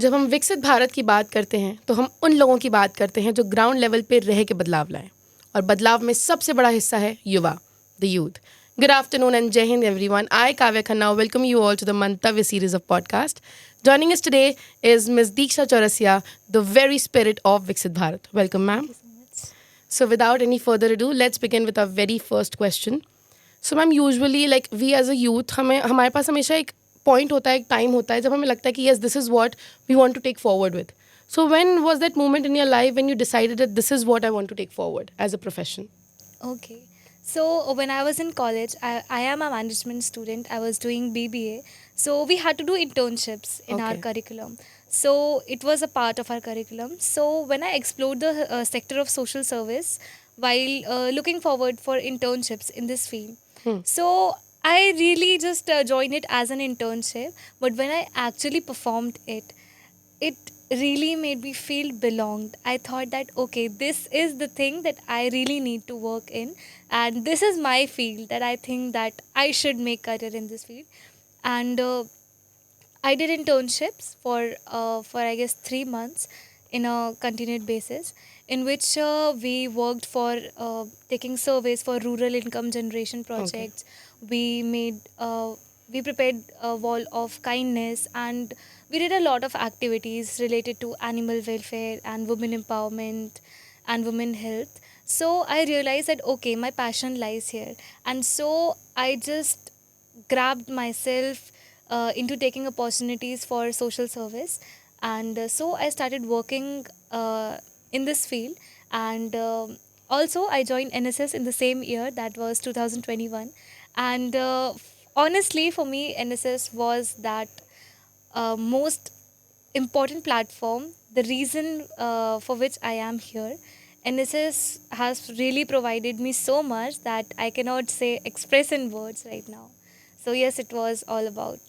जब हम विकसित भारत की बात करते हैं तो हम उन लोगों की बात करते हैं जो ग्राउंड लेवल पे रह के बदलाव लाएं, और बदलाव में सबसे बड़ा हिस्सा है युवा, the youth. Good afternoon and Jai Hind everyone. I, Kavya Khanna, welcome you all to the Mantavya series of podcast. Joining us today is Ms. Deeksha Chaurasia, the very spirit of Viksit Bharat. Welcome, ma'am. Thank you so much. So without any further ado, let's begin with our very first question. So ma'am usually like we as a youth हमारे पास हमेशा एक point होता है, एक time होता है जब हमें लगता है कि yes this is what we want to take forward with. So when was that moment in your life when you decided that this is what I want to take forward as a profession? Okay. So when I was in college, I am a management student. I was doing BBA. So we had to do internships in our Okay. curriculum. So it was a part of our curriculum. So when I explored the sector of social service while looking forward for internships in this field, so I really just joined it as an internship. But when I actually performed it, it really made me feel belonged. I thought that okay, this is the thing that I really need to work in, and this is my field that I think that I should make career in this field. And I did internships for I guess 3 months in a continued basis, in which we worked for taking surveys for rural income generation projects. We made we prepared a wall of kindness, and we did a lot of activities related to animal welfare and women empowerment and women health. So I realized that okay, my passion lies here, and so I just grabbed myself into taking opportunities for social service, and so I started working in this field. And also I joined NSS in the same year, that was 2021. And honestly, for me, NSS was that most important platform, the reason for which I am here. NSS has really provided me so much that I cannot say express in words right now. So yes, it was all about.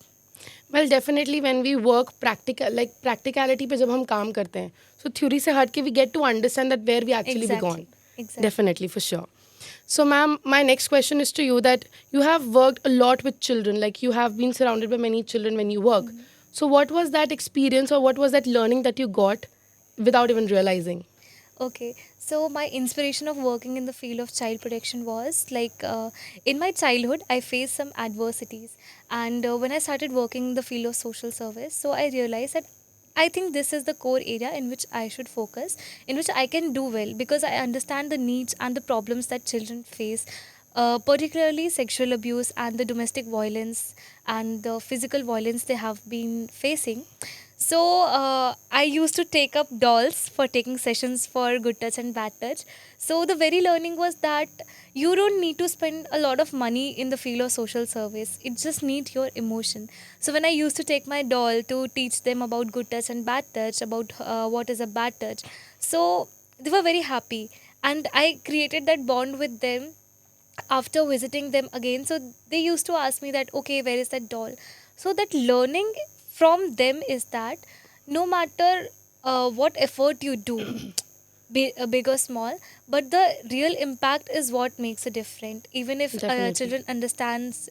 Well definitely when we work practical like practicality पे जब हम काम करते हैं सो theory से हट के we get to understand that where we actually begun. Exactly. Exactly. Definitely, for sure. So, ma'am, my next question is to you that you have worked a lot with children, like you have been surrounded by many children when you work. So, what was that experience or what was that learning that you got without even realizing? Okay, so my inspiration of working in the field of child protection was like in my childhood, I faced some adversities, and when I started working in the field of social service, so I realized that I think this is the core area in which I should focus, in which I can do well because I understand the needs and the problems that children face. Particularly sexual abuse and the domestic violence and the physical violence they have been facing. So I used to take up dolls for taking sessions for good touch and bad touch. So the very learning was that you don't need to spend a lot of money in the field of social service. It just needs your emotion. So when I used to take my doll to teach them about good touch and bad touch, about what is a bad touch, so they were very happy, and I created that bond with them after visiting them again. So they used to ask me that okay, where is that doll. So that learning from them is that no matter what effort you do, big or small, but the real impact is what makes a difference, even if Definitely. children understands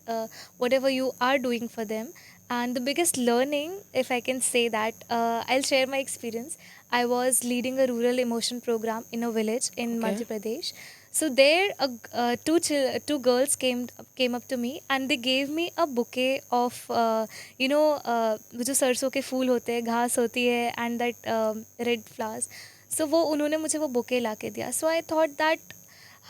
whatever you are doing for them. And the biggest learning, if I can say that, I'll share my experience. I was leading a rural emotion program in a village in Okay. Madhya Pradesh. So there, two girls came up to me, and they gave me a bouquet of वो जो सरसों के फूल होते हैं, घास होती है, and that red flowers. सो वो उन्होंने मुझे वो बुके ला के दिया. सो आई थॉट दैट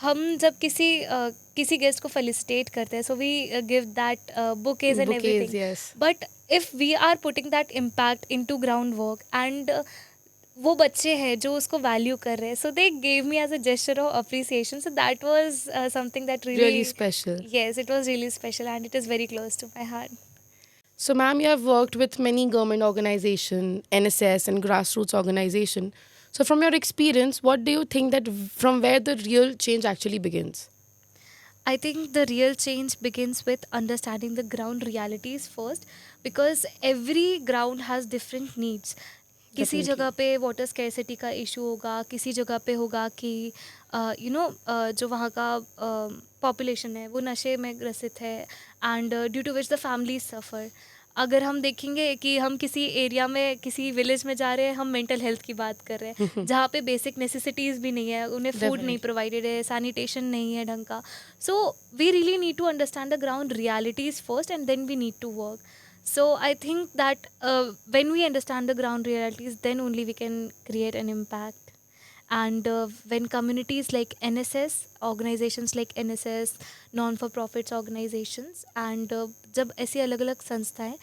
हम जब किसी गेस्ट को फेलिसिटेट करते हैं, so we give that bouquets and Bouquets, everything. yes. But if we are putting that impact into ground work, and वो बच्चे हैं जो उसको वैल्यू कर रहे हैं, so they gave me as a gesture of appreciation. So that was something that Really really, special. yes, it was really special, and it is very close to my heart. So, ma'am, you have worked with many government organization, NSS and grassroots organization. So, from your experience, what do you think that from where the real change actually begins? I think the real change begins with understanding the ground realities first, because every ground has different needs. किसी Definitely. जगह पे water scarcity का issue होगा, किसी जगह पे होगा कि जो वहाँ का पॉपुलेशन है वो नशे में ग्रसित है, and due to which the family suffer. अगर हम देखेंगे कि हम किसी एरिया में किसी विलेज में जा रहे हैं, हम मेंटल हेल्थ की बात कर रहे हैं जहाँ पे बेसिक नेसेसिटीज़ भी नहीं है, उन्हें फूड नहीं Definitely. प्रोवाइडेड है, सैनिटेशन नहीं है ढंग का. So we really need to understand the ground realities first and then we need to work. So I think that when we understand the ground realities, then only we can create an impact. And when communities like NSS, organizations like NSS, non-for-profits organizations, and जब ऐसी अलग अलग संस्थाएं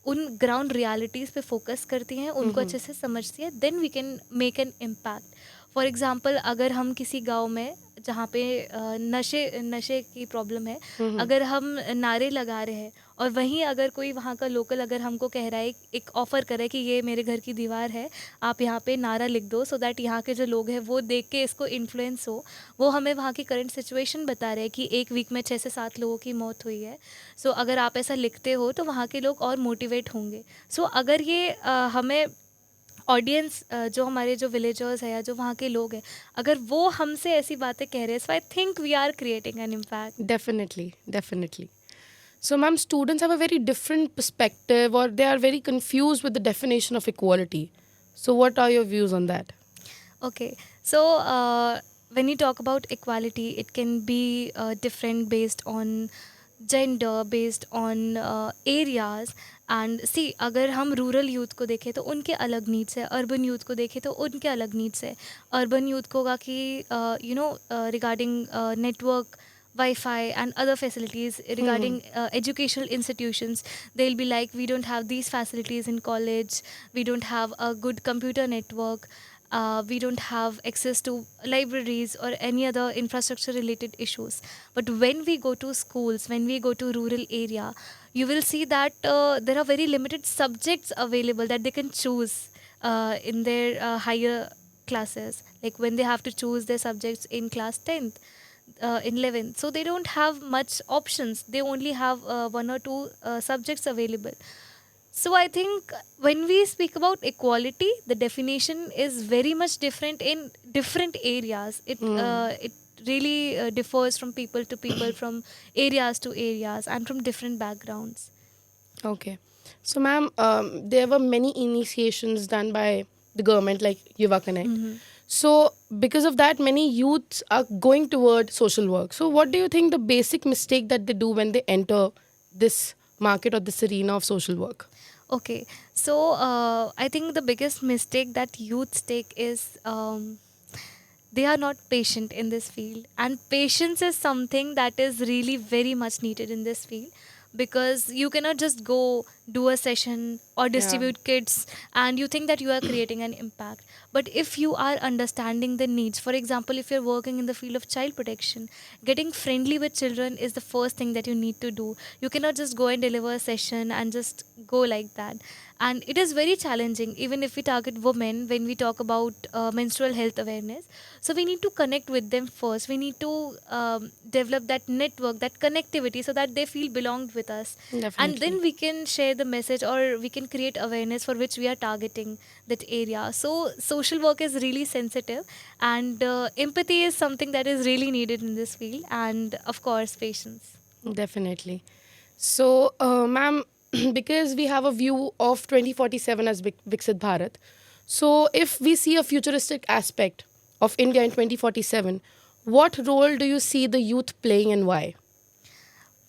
उन ground realities पे focus करती हैं, उनको अच्छे से समझती है, then we can make an impact. For example, अगर हम किसी गांव में जहाँ पे नशे की प्रॉब्लम है, अगर हम नारे लगा रहे हैं और वहीं अगर कोई वहाँ का लोकल अगर हमको कह रहा है, एक ऑफ़र करे कि ये मेरे घर की दीवार है, आप यहाँ पे नारा लिख दो, सो दैट यहाँ के जो लोग हैं वो देख के इसको इन्फ्लुएंस हो. वो हमें वहाँ की करंट सिचुएशन बता रहे हैं कि एक वीक में 6 से 7 लोगों की मौत हुई है. सो अगर आप ऐसा लिखते हो तो वहाँ के लोग और मोटिवेट होंगे. सो अगर ये हमें ऑडियंस जो हमारे जो विलेजर्स हैं या जो वहाँ के लोग हैं, अगर वो हमसे ऐसी बातें कह रहे हैं, so I think we are creating an impact. Definitely, definitely. So, ma'am, students have a very different perspective, or they are very confused with the definition of equality. So, what are your views on that? Okay, so when you talk about equality, it can be different based on gender, based on areas. And see, अगर हम rural youth को देखें तो उनके अलग needs है, urban youth को देखें तो उनके अलग नीड्स है. अर्बन यूथ को होगा कि regarding network, Wi-Fi and other facilities, regarding educational institutions, they'll be like, we don't have these facilities in college, we don't have a good computer network, we don't have access to libraries or any other infrastructure related issues. But when we go to schools, when we go to rural area, you will see that there are very limited subjects available that they can choose in their higher classes, like when they have to choose their subjects in class 10th, in 11th. So they don't have much options, they only have one or two subjects available. So I think when we speak about equality, the definition is very much different in different areas. It really differs from people to people, from areas to areas, and from different backgrounds. Okay. So, ma'am, there were many initiations done by the government, like Yuva Connect. So, because of that, many youths are going toward social work. So, what do you think the basic mistake that they do when they enter this market or this arena of social work? Okay, so I think the biggest mistake that youths take is they are not patient in this field, and patience is something that is really very much needed in this field, because you cannot just go do a session or distribute kits and you think that you are creating an impact. But if you are understanding the needs, for example, if you're working in the field of child protection, getting friendly with children is the first thing that you need to do. You cannot just go and deliver a session and just go like that. And it is very challenging, even if we target women, when we talk about menstrual health awareness. So we need to connect with them first. We need to develop that network, that connectivity, so that they feel belonged with us. Definitely. And then we can share the message, or we can create awareness for which we are targeting that area. So social work is really sensitive, and empathy is something that is really needed in this field, and of course patience. Definitely. So, ma'am, because we have a view of 2047 as Viksit Bharat, so if we see a futuristic aspect of India in 2047, what role do you see the youth playing and why?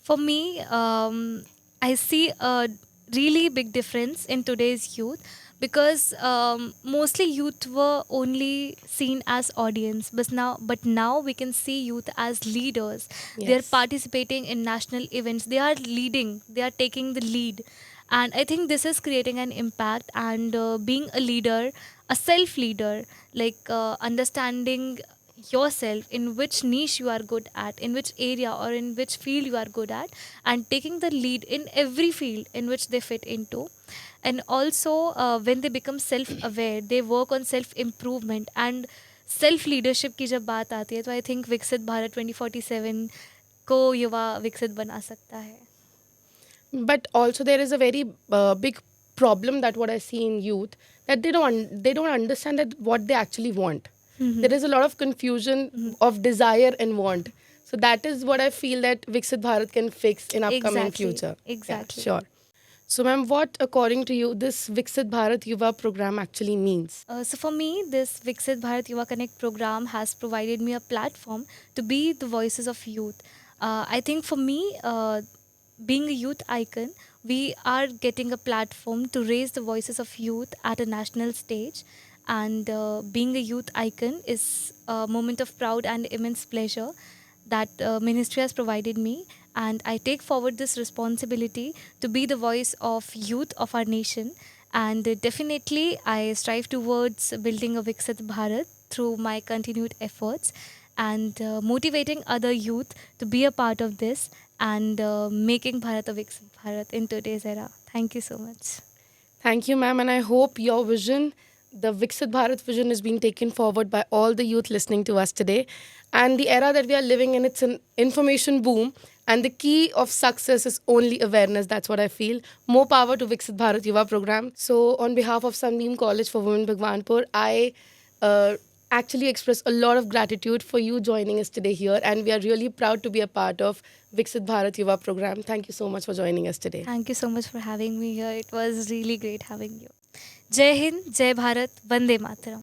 For me, I see a really big difference in today's youth, because mostly youth were only seen as audience, but now we can see youth as leaders. They are Yes. participating in national events. They are leading. They are taking the lead, and I think this is creating an impact. And being a leader, a self leader, like understanding yourself in which niche you are good at, in which area or in which field you are good at, and taking the lead in every field in which they fit into. And also when they become self aware, they work on self improvement and self leadership की जब बात आती है, तो I think विकसित भारत 2047 को युवा विकसित बना सकता है. But also there is a very big problem that what I see in youth, that they don't understand that what they actually want. There is a lot of confusion of desire and want. So that is what I feel that Viksit Bharat can fix in upcoming Exactly, future. exactly. Yeah, sure. So, ma'am, what, according to you, this Viksit Bharat Yuva program actually means? So for me, this Viksit Bharat Yuva Connect program has provided me a platform to be the voices of youth. I think for me, being a youth icon, we are getting a platform to raise the voices of youth at a national stage. And being a youth icon is a moment of proud and immense pleasure that ministry has provided me, and I take forward this responsibility to be the voice of youth of our nation. And definitely I strive towards building a Viksit Bharat through my continued efforts, and motivating other youth to be a part of this, and making Bharat a Viksit Bharat in today's era. Thank you so much. Thank you, ma'am, and I hope your vision, the Viksit Bharat vision, is being taken forward by all the youth listening to us today. And the era that we are living in, it's an information boom, and the key of success is only awareness. That's what I feel. More power to Viksit Bharat Yuva program. So, on behalf of Sunbeam College for Women Bhagwanpur, I actually express a lot of gratitude for you joining us today here, and we are really proud to be a part of Viksit Bharat Yuva program. Thank you so much for joining us today. Thank you so much for having me here. It was really great having you. Jai Hind, Jai Bharat, Vande Mataram.